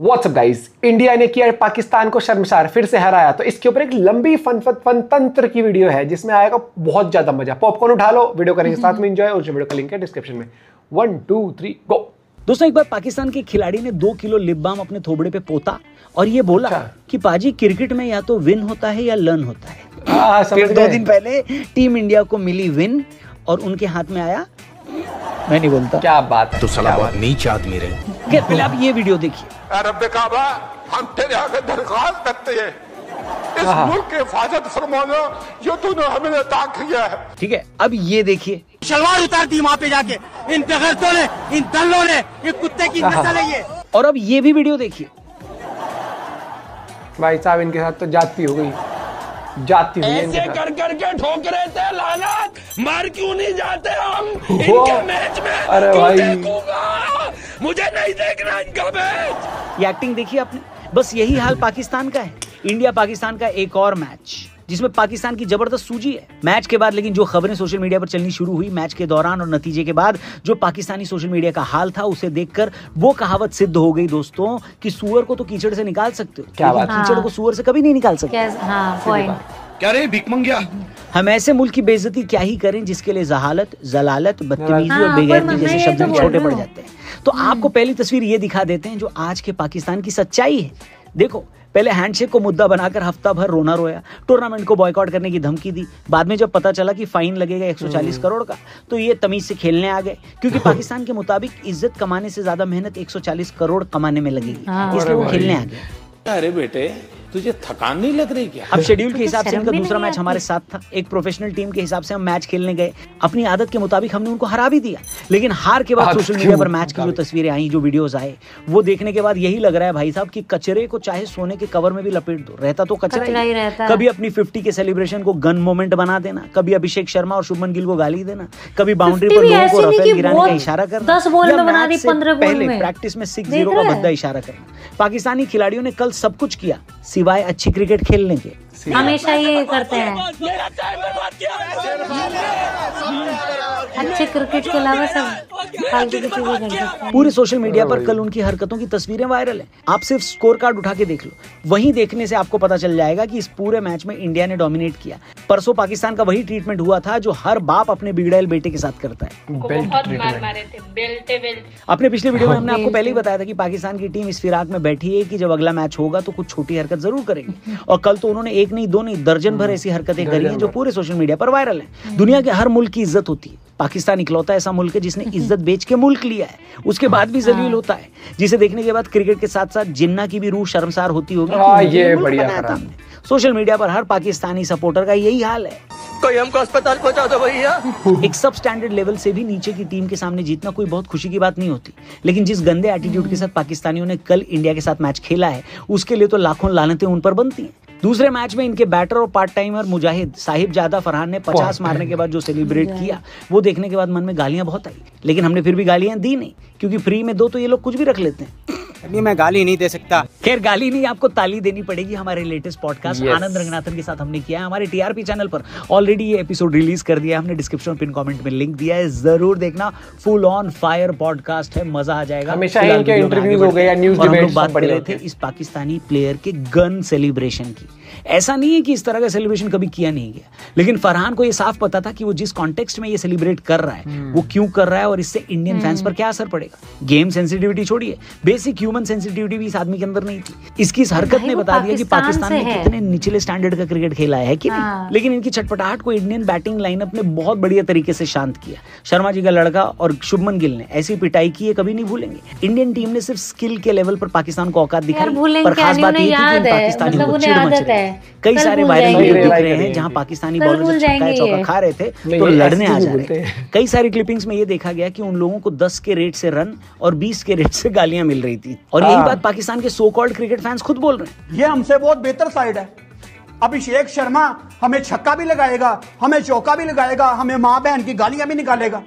WhatsApp guys, India ने किया पाकिस्तान को शर्मसार, फिर से हराया। तो इसके ऊपर एक लंबी फनतंत्र की वीडियो है जिसमें आएगा बहुत ज्यादा मजा। पॉपकॉर्न उठा लो, वीडियो करेंगे साथ में एंजॉय, और वीडियो का लिंक है डिस्क्रिप्शन में। 1 2 3 गो। दोस्तों, एक बार पाकिस्तान के खिलाड़ी ने 2 किलो लिप बाम अपने थोबड़े पे पोता और ये बोला कि पाजी क्रिकेट में या तो विन होता है या लर्न होता है। फिर 2 दिन पहले टीम इंडिया को मिली विन और उनके हाथ में आया मैं नहीं बोलता। क्या बात है, तो साला बहुत नीच आदमी रहे। पहले आप ये वीडियो देखिए। रब्बे काबा, हम तेरे आगे दरख्वास्त करते हैं, इस मुल्क की हिफाजत फरमाना, जो तूने हमें अता किया है। ठीक है, अब ये देखिए। शलवार उतार दी वहाँ पे जाके इन बेगैरतों ने, इन दल्लों ने, ये कुत्ते की नस्ल है ये। और अब ये भी वीडियो देखिए। भाई साहब, इनके साथ तो जाती हो गई, जाती हुई ऐसे कर करके ठोक रहे थे लानत, मार क्यों नहीं जाते हम इनके मैच में? अरे भाई, देखूंगा, मुझे नहीं देखना इनका मैच। ये एक्टिंग देखिए आपने। बस यही हाल पाकिस्तान का है। इंडिया पाकिस्तान का एक और मैच जिसमें पाकिस्तान की जबरदस्त सूजी है। मैच के बाद लेकिन जो खबरें सोशल मीडिया पर चलनी शुरू हुई मैच के दौरान और नतीजे के बाद, जो पाकिस्तानी सोशल मीडिया का हाल था उसे देखकर वो कहावत सिद्ध हो गई दोस्तों कि सुअर को तो कीचड़ से निकाल सकते हो, लेकिन कीचड़ को सुअर से कभी नहीं निकाल सकते। क्या रे भिख मंगिया? हम ऐसे मुल्क की बेइज्जती क्या ही करें जिसके लिए जहालत, जलालत, बदतमीजी और बेगैरती जैसे शब्द छोटे पड़ जाते हैं। तो आपको पहली तस्वीर ये दिखा देते हैं जो आज के पाकिस्तान की सच्चाई है। देखो, पहले हैंडशेक को मुद्दा बनाकर हफ्ता भर रोना रोया, टूर्नामेंट को बॉयकॉट करने की धमकी दी। बाद में जब पता चला कि फाइन लगेगा 140 करोड़ का, तो ये तमीज से खेलने आ गए, क्योंकि पाकिस्तान के मुताबिक इज्जत कमाने से ज्यादा मेहनत 140 करोड़ कमाने में लगेगी, इसलिए वो खेलने आ गए। अरे बेटे, तुझे थकान नहीं लग रही क्या? अब शेड्यूल के हिसाब से इनका दूसरा मैच हमारे साथ था। एक प्रोफेशनल टीम के हिसाब से हम मैच खेलने गए। अपनी आदत के मुताबिक हमने उनको हरा भी दिया, लेकिन हार के बाद सोशल मीडिया पर मैच की जो तस्वीरें आई, जो वीडियोस आए, वो देखने के बाद यही लग रहा है भाई साहब कि कचरे को चाहे सोने के कवर में भी लपेट दो, रहता तो कचरा ही रहता। कभी अपनी 50 के सेलिब्रेशन को गन मोमेंट बना देना, कभी अभिषेक शर्मा और शुभमन गिल को गाली देना, कभी बाउंड्री पर लोगों को रफेल गिराने का इशारा करना, 10 बॉल में बना दी 15 बॉल में, प्रैक्टिस में 6-0 का भद्दा इशारा करना। पाकिस्तानी खिलाड़ियों ने कल सब कुछ किया सिवाय अच्छी क्रिकेट खेलने के। हमेशा ये करते हैं, अच्छे क्रिकेट के अलावा सब फालतू की चीजें करते हैं। पूरे सोशल मीडिया पर कल उनकी हरकतों की तस्वीरें वायरल हैं। आप सिर्फ स्कोर कार्ड उठा के देख लो, वहीं देखने से आपको पता चल जाएगा कि इस पूरे मैच में इंडिया ने डोमिनेट किया। परसों पाकिस्तान का वही ट्रीटमेंट हुआ था जो हर बाप अपने बिगड़ैल बेटे के साथ करता है। अपने पिछले वीडियो में हमने आपको पहले ही बताया था कि पाकिस्तान की टीम इस फिराक में बैठी है कि जब अगला मैच होगा तो कुछ छोटी हरकत जरूर करेगी, और कल तो उन्होंने एक नहीं, 2 नहीं, दर्जन भर ऐसी हरकतें करी हैं जो पूरे सोशल मीडिया पर वायरल हैं। दुनिया के हर मुल्क की इज्जत होती है, पाकिस्तान इकलौता ऐसा मुल्क है जिसने इज्जत बेच के मुल्क लिया है, उसके बाद भी जलील होता है, जिसे देखने के बाद क्रिकेट के साथ साथ जिन्ना की भी रूह शर्मसार होती होगी। ये बढ़िया। सोशल मीडिया पर हर पाकिस्तानी सपोर्टर का यही हाल है। कोई हमको अस्पताल पहुंचा दो भैया। एक सब स्टैंडर्ड लेवल से भी नीचे की टीम के सामने जीतना कोई बहुत खुशी की बात नहीं होती, लेकिन जिस गंदे एटीट्यूड के साथ पाकिस्तानियों ने कल इंडिया के साथ मैच खेला है, उसके लिए तो लाखों लानतें उन पर बनती हैं। दूसरे मैच में इनके बैटर और पार्ट टाइमर मुजाहिद साहिबजादा फरहान ने 50 मारने के बाद जो सेलिब्रेट किया, वो देखने के बाद मन में गालियां बहुत आई, लेकिन हमने फिर भी गालियां दी नहीं, क्योंकि फ्री में दो तो ये लोग कुछ भी रख लेते हैं। अभी मैं गाली नहीं दे सकता। खैर, गाली नहीं, आपको ताली देनी पड़ेगी। हमारे लेटेस्ट पॉडकास्ट आनंद रंगनाथन के साथ हमने किया है, हमारे टीआरपी चैनल पर ऑलरेडी ये एपिसोड रिलीज कर दिया है हमने, डिस्क्रिप्शन पिन कमेंट में लिंक दिया है, जरूर देखना। फुल ऑन फायर पॉडकास्ट है, मजा आ जाएगा। हमेशा इनके इंटरव्यूज हो गए या न्यूज़ डिबेट्स, लोग बात कर रहे थे इस पाकिस्तानी प्लेयर के गन सेलिब्रेशन की। ऐसा नहीं है कि इस तरह का सेलिब्रेशन कभी किया नहीं गया, लेकिन फरहान को ये साफ पता था कि वो जिस कॉन्टेक्स्ट में ये सेलिब्रेट कर रहा है वो क्यों कर रहा है और इससे इंडियन फैंस पर क्या असर पड़ेगा। गेम सेंसिटिविटी छोड़िए, बेसिक ह्यूमन सेंसिटिविटी भी इस आदमी के अंदर नहीं थी। इसकी इस हरकत ने बता दिया कि पाकिस्तान ने कितने निचले स्टैंडर्ड का क्रिकेट खेला है कि नहीं। लेकिन इनकी छटपटाहट को इंडियन बैटिंग लाइनअप ने बहुत बढ़िया तरीके से शांत किया। शर्मा जी का लड़का और शुभमन गिल ने ऐसी पिटाई की है कभी नहीं भूलेंगे। इंडियन टीम ने सिर्फ स्किल के लेवल पर पाकिस्तान को औकात दिखाई, पर खास बात ये थी कि पाकिस्तानी को चिढ़ मच रही है। कई सारे वायरल वीडियो दिख रहे हैं जहां पाकिस्तानी बॉलर जब छक्का या चौका खा रहे थे तो लड़ने आ जा रहे थे। कई सारी क्लिपिंग्स में ये देखा गया कि उन लोगों को 10 के रेट से रन और 20 के रेट से गालियां मिल रही थी, और यही बात पाकिस्तान के सो कॉल्ड क्रिकेट फैंस खुद बोल रहे हैं। ये हमसे बहुत बेहतर साइड है। अभिषेक शर्मा हमें छक्का भी लगाएगा, हमें चौका भी लगाएगा, हमें माँ बहन की गालियां भी निकालेगा।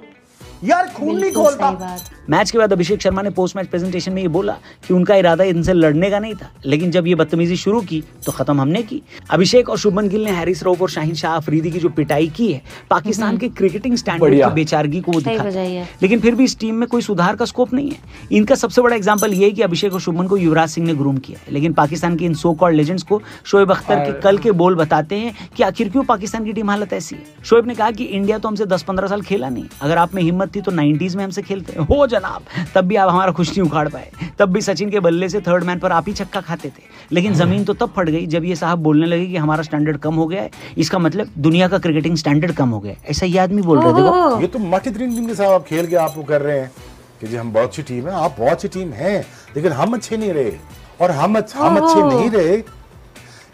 यार खून नहीं खोलता, मैच के बाद अभिषेक शर्मा ने पोस्ट मैच प्रेजेंटेशन में ये बोला कि उनका इरादा इनसे लड़ने का नहीं था, लेकिन जब ये बदतमीजी शुरू की तो खत्म हमने की। अभिषेक और शुभमन गिल ने हैरिस रऊफ और शाहीन शाह अफरीदी की जो पिटाई की है, पाकिस्तान के क्रिकेटिंग स्टैंडर्ड की बेचारगी को वो दिखाता है। लेकिन फिर भी इस टीम में कोई सुधार का स्कोप नहीं है। इनका सबसे बड़ा एग्जाम्पल ये है कि अभिषेक और शुभमन को युवराज सिंह ने ग्रूम किया है, लेकिन पाकिस्तान के इन सो कॉल्ड लेजेंड्स को शोएब अख्तर के कल के बोल बताते हैं कि आखिर क्यों पाकिस्तान की टीम हालत ऐसी है। शोएब ने कहा कि इंडिया तो हमसे 10-15 साल खेला नहीं, अगर आप में हिम्मत थी तो 90s में हमसे खेलते हो जनाब, तब भी आप हमारा खुश नहीं उखाड़ पाए, तब भी सचिन के बल्ले से थर्ड मैन पर आप ही छक्का खाते थे। लेकिन जमीन तो तब फट गई जब ये साहब बोलने लगे कि हमारा स्टैंडर्ड कम हो गया है, इसका मतलब दुनिया का क्रिकेटिंग स्टैंडर्ड कम हो गया है, ऐसा ये आदमी बोल रहे थे। ये तो मार्टिन टीम के साथ आप खेल के आप वो कर रहे हैं कि जी हम बहुत अच्छी टीम है, आप बहुत अच्छी टीम है, लेकिन हम अच्छे नहीं रहे, और हम अच्छे नहीं रहे,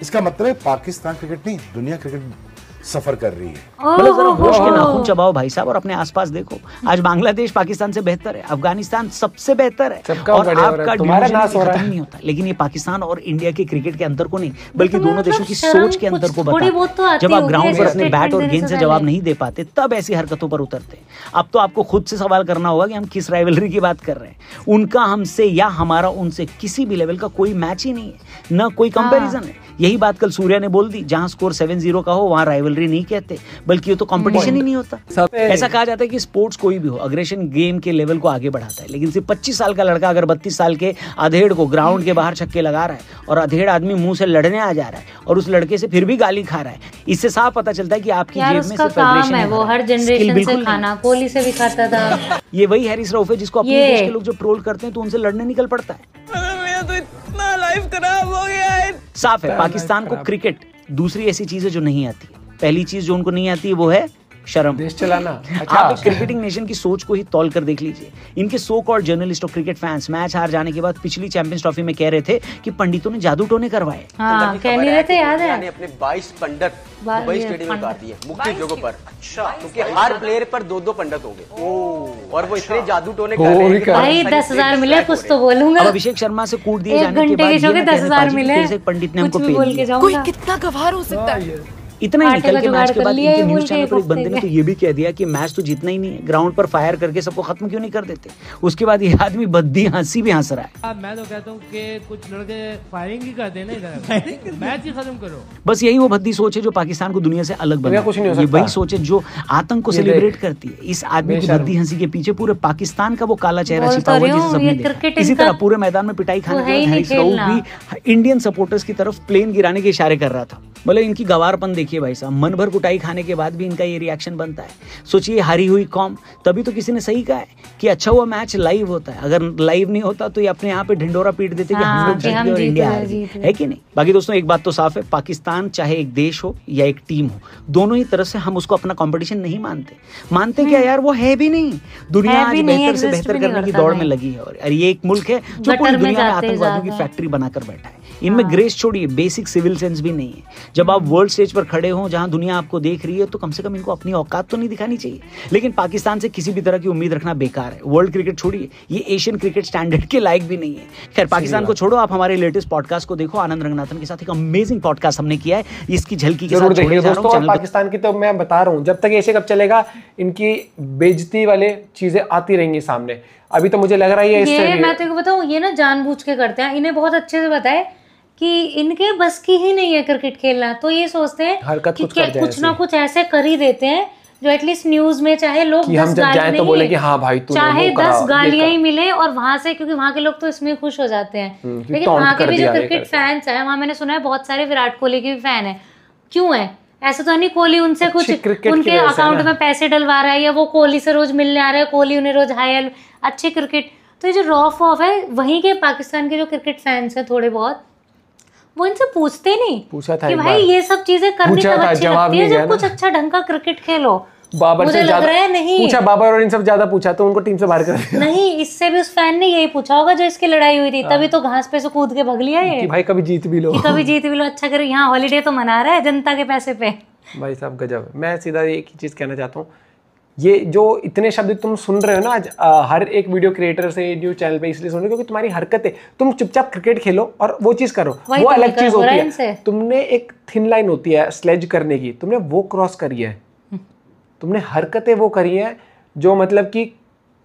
इसका मतलब है पाकिस्तान क्रिकेट नहीं दुनिया क्रिकेट सफर कर रही है। मतलब जरा होश के नाखून चबाओ भाई साहब और अपने आसपास देखो। आज बांग्लादेश पाकिस्तान से बेहतर है, अफगानिस्तान सबसे बेहतर है, और आपका खत्म नहीं होता। लेकिन ये पाकिस्तान और इंडिया के क्रिकेट के अंतर को नहीं, बल्कि दोनों देशों की सोच के अंतर को बताता है। जब आप ग्राउंड पर अपने बैट और गेंद से जवाब नहीं दे पाते, तब ऐसी हरकतों पर उतरते हैं। अब तो आपको खुद से सवाल करना होगा कि हम किस राइवलरी की बात कर रहे हैं। उनका हमसे या हमारा उनसे किसी भी लेवल का कोई मैच ही नहीं है, न कोई कंपैरिजन है। यही बात कल सूर्या ने बोल दी, जहां स्कोर 7-0 का हो वहां राइवलरी नहीं कहते, बल्कि ये तो कंपटीशन ही नहीं होता। ऐसा कहा जाता है कि स्पोर्ट्स कोई भी हो, अग्रेशन गेम के लेवल को आगे बढ़ाता है, लेकिन सिर्फ 25 साल का लड़का अगर 32 साल के अधेड़ को ग्राउंड के बाहर छक्के लगा रहा है और अधेड़ आदमी मुंह से लड़ने आ जा रहा है और उस लड़के से फिर भी गाली खा रहा है, इससे साफ पता चलता है कि आपकी जेब में सिर्फ अग्रेशन है। वो हर जनरेशन से खाना कोहली से भी खाता था। ये वही हैरिस रऊफ है जिसको अपने देश के लोग जो ट्रोल करते हैं तो उनसे लड़ने निकल पड़ता है। तो इतना लाइफ खराब हो गया है। साफ है पाकिस्तान को क्रिकेट दूसरी ऐसी चीज है जो नहीं आती। पहली चीज जो उनको नहीं आती है वो है शर्म, देश चलाना। आप क्रिकेटिंग नेशन की सोच को ही तौल कर देख लीजिए। इनके सो कॉल्ड जर्नलिस्ट और क्रिकेट फैंस मैच हार जाने के बाद पिछली चैंपियंस ट्रॉफी में कह रहे थे कि पंडितों ने जादू टोने करवाए। हाँ, कह नहीं रहे थे, याद है? अपने 22 पंडित दुबई स्टेडियम में उतार दिए मुख्य जगहों पर। अच्छा, क्योंकि हर प्लेयर पर 2-2 पंडित होंगे और वो इतने जादू टोने कर रहे हैं। भाई 10,000 मिले कुछ तो बोलूंगा। अब अभिषेक शर्मा से कूट दिए जाने के बाद 10,000 मिले, पंडित ने हमको कोई कितना गवार हो सकता है। इतना ही निकल के मैच के बाद इनके न्यूज चैनल पर एक बंदे ने तो ये भी कह दिया कि मैच तो जीतना ही नहीं है, ग्राउंड पर फायर करके सबको खत्म क्यों नहीं कर देते। उसके बाद ये आदमी बद्दी हंसी भी हंस रहा है। मैं तो कहता हूँ कि कुछ लड़के फायरिंग ही कर देना इधर, मैच ही खत्म करो। बस यही वो भद्दी सोच है जो पाकिस्तान को दुनिया से अलग बना, ये वही सोच है जो आतंक को सेलिब्रेट करती है। इस आदमी की भद्दी हंसी के पीछे पूरे पाकिस्तान का वो काला चेहरा छिपा हुआ है जिसे सबने देखा। इसी तरह पूरे मैदान में पिटाई खाने के बाद हैरिस रऊफ भी इंडियन सपोर्टर्स की तरफ प्लेन गिराने के इशारे कर रहा था। बोले इनकी गवारपन देखिए भाई साहब, मन भर कुटाई खाने के बाद भी इनका ये रिएक्शन बनता है। सोचिए हारी हुई कौम, तभी तो किसी ने सही कहा है कि अच्छा हुआ मैच लाइव होता है, अगर लाइव नहीं होता तो ये अपने यहाँ पे ढिंडोरा पीट देते कि हम लोग जीत गए और इंडिया हार गई, है कि नहीं। बाकी दोस्तों एक बात तो साफ है, पाकिस्तान चाहे एक देश हो या एक टीम हो, दोनों ही तरफ से हम उसको अपना कंपटीशन नहीं मानते क्या यार, वो है भी नहीं। दुनिया आज बेहतर से बेहतर करने की दौड़ में लगी है और ये एक मुल्क है जो पूरी दुनिया में आतंकवादियों की फैक्ट्री बनाकर बैठा है। इनमें ग्रेस छोड़िए, बेसिक सिविल सेंस भी नहीं है। जब आप वर्ल्ड स्टेज पर खड़े हो जहां दुनिया आपको देख रही है तो कम से कम इनको अपनी औकात तो नहीं दिखानी चाहिए। लेकिन पाकिस्तान से किसी भी तरह की उम्मीद रखना बेकार है। वर्ल्ड क्रिकेट छोड़िए, ये एशियन क्रिकेट स्टैंडर्ड के लायक भी नहीं है। खैर पाकिस्तान को छोड़ो, आप हमारे लेटेस्ट पॉडकास्ट को देखो। आनंद रंगनाथन के साथ एक अमेजिंग पॉडकास्ट हमने किया है, इसकी झलकी के साथ छोड़े जा रहा हूं। पाकिस्तान की तो मैं बता रहा हूँ, जब तक एशिया कप चलेगा इनकी बेइज्जती वाले चीजें आती रहेंगी सामने। अभी तो मुझे लग रहा है ये मैं तेरे को बताऊं, ये ना जानबूझ के करते हैं। इन्हें बहुत अच्छे से पता है कि इनके बस की ही नहीं है क्रिकेट खेलना, तो ये सोचते हैं कि कुछ ना कुछ ऐसे कर ही देते हैं जो एटलीस्ट न्यूज में चाहे लोग 10 गालियां तो बोले कि हाँ भाई चाहे 10 गालियां ही मिले और वहां से, क्योंकि वहां के लोग तो इसमें खुश हो जाते हैं। लेकिन वहां के भी जो क्रिकेट फैंस है, वहां मैंने सुना है बहुत सारे विराट कोहली के भी फैन है। क्यों है ऐसा? तो नहीं कोहली उनसे कुछ उनके अकाउंट में पैसे डलवा रहा है या वो कोहली से रोज मिलने आ रहा है, कोहली उन्हें रोज हाय अच्छे क्रिकेट। तो ये जो रॉफ ऑफ है, वहीं के पाकिस्तान के जो क्रिकेट फैंस है थोड़े बहुत, वो इनसे पूछते नहीं पूछा था कि भाई ये सब चीजें करनी कब अच्छी लगती है जब कुछ अच्छा ढंग का क्रिकेट खेलो। बाबर मुझे से लग रहा है नहीं पूछा, बाबर और इन सब ज्यादा पूछा तो उनको टीम से बाहर कर दिया। नहीं, इससे भी उस फैन ने यही पूछा होगा जो इसकी लड़ाई हुई थी, तभी तो घास पे से कूद के भग लिया ये कि भाई कभी जीत भी लो, कभी जीत भी लो, अच्छा करे। यहाँ हॉलीडे तो मना रहा है जनता के पैसे पे। भाई साहब गजब। मैं सीधा एक ही चीज कहना चाहता हूँ, ये जो इतने शब्द तुम सुन रहे हो ना आज हर एक वीडियो क्रिएटर से न्यूज चैनल पे, इसलिए सुन रहे हो क्योंकि तुम्हारी हरकतें, तुम चुपचाप क्रिकेट खेलो और वो चीज करो, वो अलग चीज होती है। तुमने एक थिन लाइन होती है स्लेज करने की, तुमने वो क्रॉस करी है। तुमने हरकतें वो करी है जो मतलब कि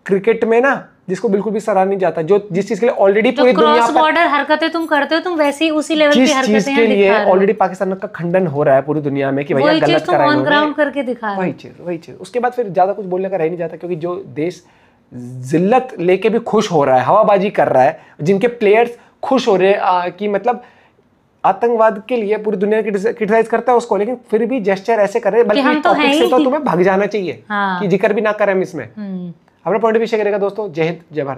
क्रिकेट में ना जिसको बिल्कुल भी सराहा नहीं जाता, जो जिस चीज के लिए ऑलरेडी पूरी दुनिया क्रॉस बॉर्डर हरकतें तुम करते हो, तुम वैसी उसी लेवल की हरकतें जिस चीज के लिए ऑलरेडी पाकिस्तान का खंडन हो रहा है पूरी दुनिया में कि भैया गलत करा ऑन ग्राउंड करके दिखा रहे हो, वही चीज। उसके बाद फिर ज्यादा कुछ बोलने का रह नहीं जाता, क्योंकि जो देश जिल्लत लेके भी खुश हो रहा है, हवाबाजी कर रहा है, जिनके प्लेयर्स खुश हो रहे हैं कि मतलब आतंकवाद के लिए पूरी दुनिया क्रिटिसाइज करता है उसको, लेकिन फिर भी जेस्चर ऐसे कर रहे हैं, बल्कि टॉपिक से तो तुम्हें भाग जाना चाहिए कि जिक्र भी ना करें हम इसमें। अपना पॉइंट भी शेयर करेगा दोस्तों। जय हिंद, जय भारत।